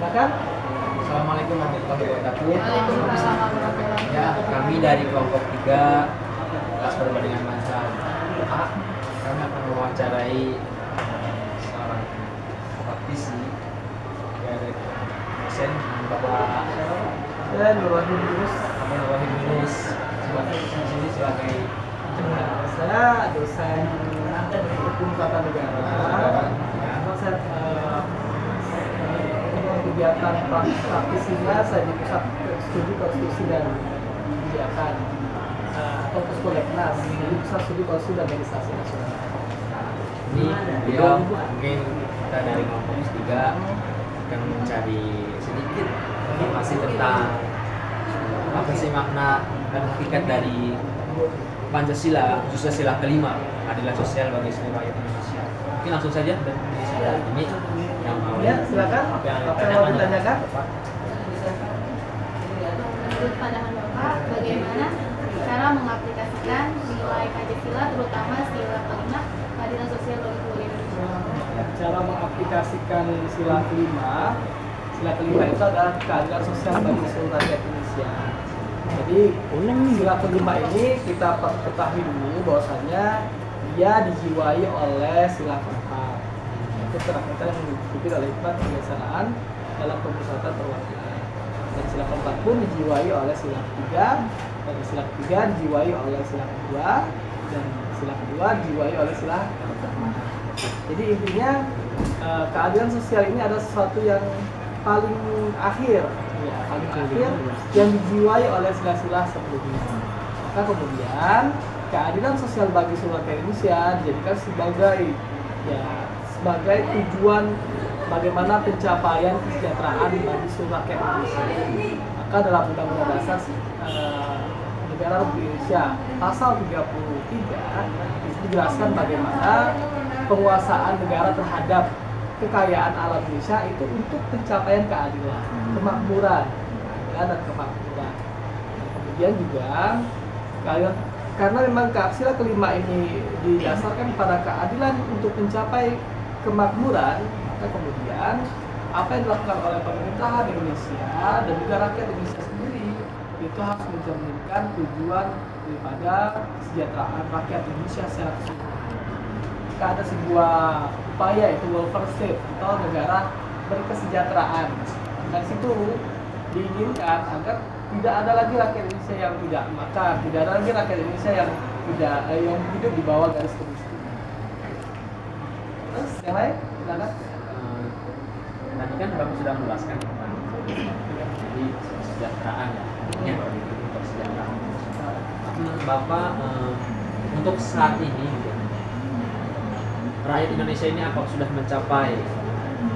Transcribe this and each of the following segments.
Silakan. Assalamualaikum warahmatullahi wabarakatuh. Waalaikumsalam warahmatullahi wabarakatuh. Ya, kami dari kelompok 3 kelas perbandingan mazhab A, kami akan mewawancarai seorang praktisi dari dosen Bapak Nurwahid Yunus. Wahid Yunus sebagai di sini sebagai Saya dosen hukum tata negara. Saya kegiatan praktisinya saya di pusat studi konstitusi dan kebijakan atau Puskoleknas, jadi pusat studi konstitusi dan legislasi nasional. ini beliau mungkin kita dari kelompok 3 akan mencari sedikit informasi tentang apa sih makna dan hakikat dari Pancasila, khususnya sila kelima, keadilan sosial bagi seluruh rakyat Indonesia. Mungkin langsung saja dan di sebelah ini yang mau Ya, silakan. apa yang Apa yang mau ditanyakan? Menurut pandangan Bapak, bagaimana cara mengaplikasikan nilai Pancasila, terutama sila kelima, keadilan sosial bagi seluruh Indonesia? Cara mengaplikasikan sila kelima itu adalah keadilan sosial bagi seluruh rakyat Indonesia. Jadi sila kelima ini kita ketahui dulu bahwasanya dia dijiwai oleh sila keempat. Itu kerangka yang dipimpin oleh hikmat kebiasaan dalam pemusatan perwakilan. Dan sila keempat pun dijiwai oleh sila ketiga, dan sila ketiga dijiwai oleh sila kedua, dan sila kedua dijiwai oleh sila keempat. Jadi intinya keadilan sosial ini adalah sesuatu yang paling akhir, ya, paling akhir yang dijiwai oleh sila-sila sebelumnya. Maka kemudian keadilan sosial bagi seluruh rakyat Indonesia dijadikan sebagai tujuan bagaimana pencapaian kesejahteraan bagi seluruh rakyat Indonesia. Maka dalam Undang-Undang Dasar Negara Republik Indonesia pasal 33 dijelaskan bagaimana penguasaan negara terhadap kekayaan alam Indonesia itu untuk pencapaian keadilan, kemakmuran, dan kemakmuran. Dan kemudian juga keadilan, karena memang sila kelima ini didasarkan pada keadilan untuk mencapai kemakmuran, maka kemudian apa yang dilakukan oleh pemerintahan Indonesia dan juga rakyat Indonesia sendiri itu harus mencerminkan tujuan daripada kesejahteraan rakyat Indonesia secara keseluruhan. Jika ada sebuah upaya itu welfare state atau negara berkesejahteraan, dari situ diinginkan agar tidak ada lagi rakyat Indonesia yang tidak makan, tidak ada lagi rakyat Indonesia yang tidak yang hidup di bawah garis kemiskinan. Terus yang lain, silakan. Tadi kan Bapak sudah menjelaskan tentang jadi kesejahteraan ya, kesejahteraan. Menurut Bapak untuk saat ini rakyat Indonesia ini apa sudah mencapai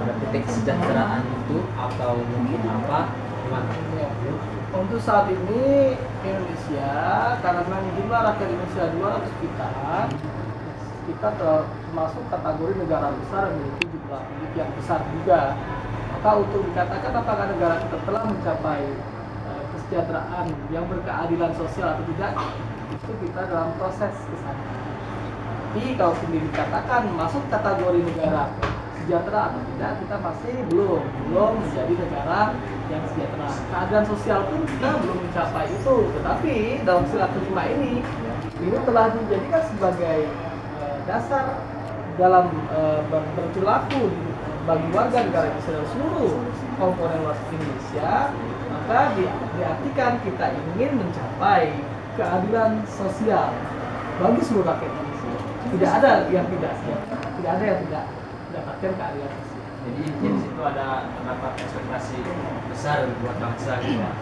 pada titik kesejahteraan itu atau mungkin apa gimana? Untuk saat ini Indonesia karena jumlah rakyat Indonesia 200 juta, kita termasuk kategori negara besar yang memiliki jumlah penduduk yang besar juga. Maka untuk dikatakan apakah negara kita telah mencapai kesejahteraan yang berkeadilan sosial atau tidak, itu kita dalam proses kesana. Tapi kalau sendiri dikatakan masuk kategori negara sejahtera atau tidak, kita masih belum menjadi negara yang sejahtera. Keadilan sosial pun kita belum mencapai itu. Tetapi dalam sila kelima ini telah dijadikan sebagai dasar dalam berperilaku bagi warga negara Indonesia dan seluruh komponen masyarakat Indonesia. Maka diartikan kita ingin mencapai keadilan sosial bagi seluruh rakyat Indonesia. Tidak ada yang tidak mendapatkan keadilan sosial. Jadi di situ ada terdapat ekspektasi besar buat bangsa gitu Pak.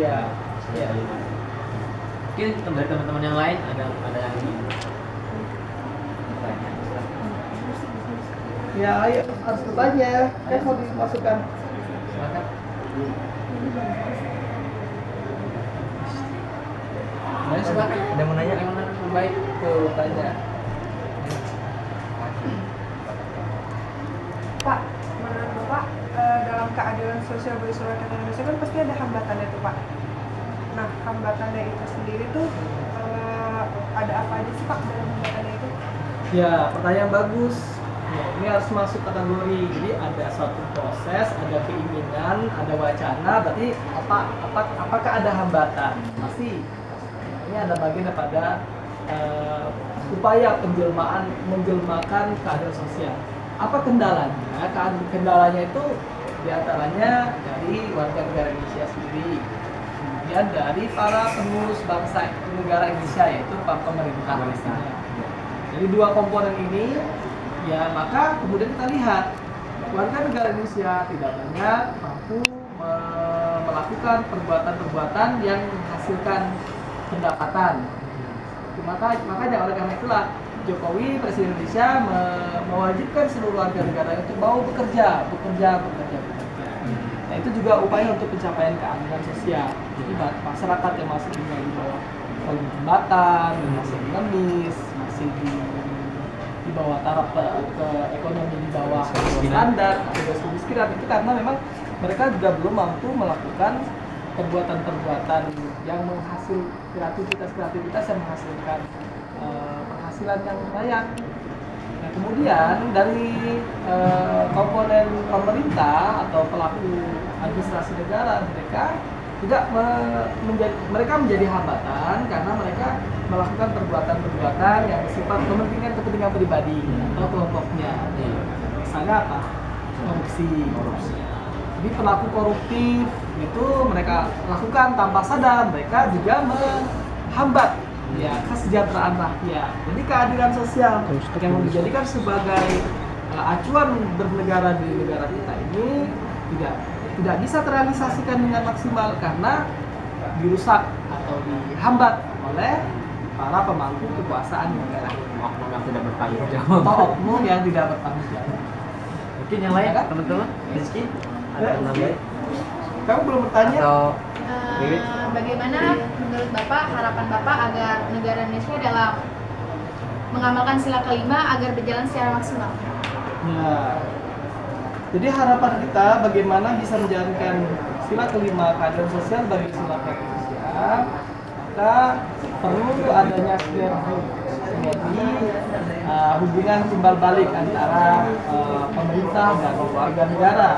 Ya. Ya. Mungkin dari teman-teman yang lain ada yang ingin bertanya. Ya, ayo harus bertanya. Kan mau dimasukkan. Silakan. Silakan. Ada yang mau nanya? Yang mana? Baik, tuh tanya. Pak, menurut Bapak dalam keadilan sosial bagi seluruh rakyat Indonesia kan pasti ada hambatannya tuh Pak. Nah, hambatannya itu sendiri tuh ada apa aja sih Pak dalam hambatannya itu? Ya, pertanyaan bagus. Ya, ini harus masuk kategori. Jadi ada suatu proses, ada keinginan, ada wacana. Berarti apakah ada hambatan? Pasti. Ini ada bagian daripada upaya menjelmakan keadilan sosial. Apa kendalanya? Kendalanya itu diantaranya dari warga negara Indonesia sendiri, kemudian dari para pengurus bangsa negara Indonesia, yaitu pemerintah. Jadi dua komponen ini, ya maka kemudian kita lihat warga negara Indonesia tidak banyak mampu melakukan perbuatan-perbuatan yang menghasilkan pendapatan. Makanya oleh karena itulah Jokowi Presiden Indonesia mewajibkan seluruh warga negara untuk mau bekerja. Nah itu juga upaya untuk pencapaian keadilan sosial. Jadi masyarakat yang masih tinggal di bawah kolong jembatan, masih mengemis, masih di bawah taraf ke ekonomi di bawah standar, ada kemiskinan, itu karena memang mereka juga belum mampu melakukan perbuatan-perbuatan yang menghasil kreativitas yang menghasilkan penghasilan yang layak. Nah, kemudian dari komponen pemerintah atau pelaku administrasi negara, mereka menjadi hambatan karena mereka melakukan perbuatan-perbuatan yang bersifat kepentingan pribadi atau kelompoknya. Misalnya apa? Korupsi. Jadi pelaku koruptif itu mereka lakukan tanpa sadar, mereka juga menghambat kesejahteraan rakyat. Jadi keadilan sosial yang dijadikan sebagai acuan bernegara di negara kita ini tidak bisa terrealisasikan dengan maksimal karena dirusak atau dihambat oleh para pemangku kekuasaan negara. Oknum yang tidak bertanggung jawab. Atau oknum yang tidak bertanggung jawab. Mungkin yang lain, teman-teman, Rizky, ada yang lain? Kamu belum bertanya? Atau Bagaimana menurut Bapak harapan Bapak agar negara Indonesia dalam mengamalkan sila kelima agar berjalan secara maksimal? Ya. Jadi harapan kita bagaimana bisa menjalankan sila kelima keadilan sosial bagi seluruh rakyat Indonesia, maka perlu adanya sinergi hubungan timbal balik antara pemerintah dan warga negara,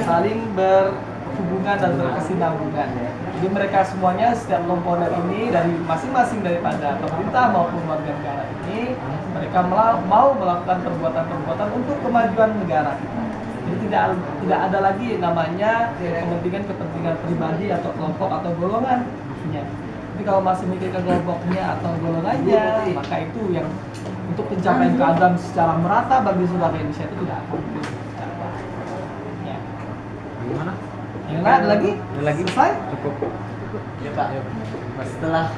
saling berhubungan dan berkesinambungan. Jadi mereka semuanya, setiap komponen ini dari masing-masing daripada pemerintah maupun warga negara ini, mereka mau melakukan perbuatan-perbuatan untuk kemajuan negara kita. Jadi tidak ada lagi namanya kepentingan pribadi atau kelompok atau golongan. Jadi kalau masih mikirkan kelompoknya atau golongannya, maka itu yang untuk pencapaian keadilan secara merata bagi seluruh Indonesia itu tidak akan tercapai. Ya. Gimana? Yang lain ada lagi? Selesai? Cukup. Ya Pak, setelah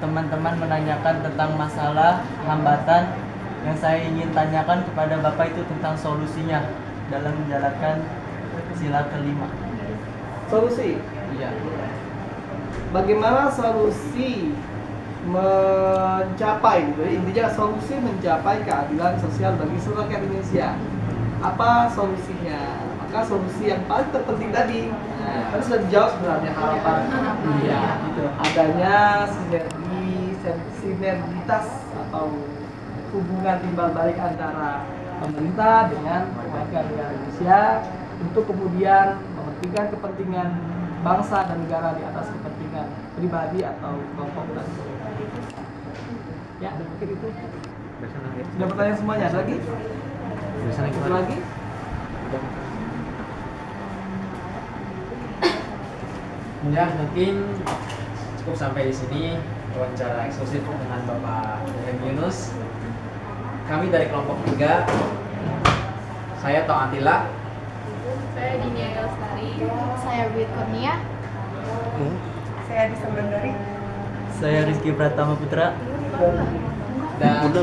teman-teman menanyakan tentang masalah hambatan, yang saya ingin tanyakan kepada Bapak itu tentang solusinya dalam menjalankan sila kelima. Solusi? Iya. Bagaimana solusi mencapai, intinya solusi mencapai keadilan sosial bagi seluruh rakyat Indonesia. Apa solusinya? Maka solusi yang paling terpenting tadi, kan sudah dijawab sebenarnya harapan. Iya, gitu. Adanya sinergitas atau hubungan timbal balik antara pemerintah dengan warga negara Indonesia untuk kemudian mementingkan kepentingan bangsa dan negara di atas kepentingan pribadi atau kelompok dan ya, mungkin itu. Sudah pertanyaan semuanya, ada lagi? Ada lagi? Ya, mungkin cukup sampai di sini wawancara eksklusif dengan Bapak Herem Yunus. Kami dari kelompok 3. Saya Tong Atila. Saya Dinia Lestari. Saya Wit Kurnia. Saya Adi Samandari. Saya Rizky Pratama Putra. Dan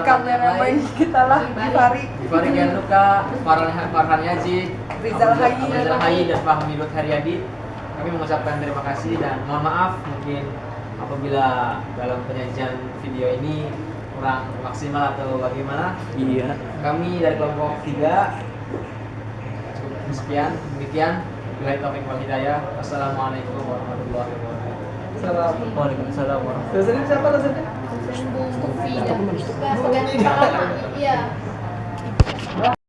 kameramen kita lah, Gifari Gianluka, Farhan Yaji, Rizal Hayi dan Pak Hamidut Haryadi. Kami mengucapkan terima kasih dan mohon maaf mungkin apabila dalam penyajian video ini kurang maksimal atau bagaimana. Iya. Kami dari kelompok 3 cukup sekian, demikian. Billahi taufiq wal hidayah. Wassalamualaikum warahmatullahi wabarakatuh. Waalaikumsalam warahmatullahi Dosennya siapa dosennya? Bung Mufi dan juga sebagai kepala. Iya.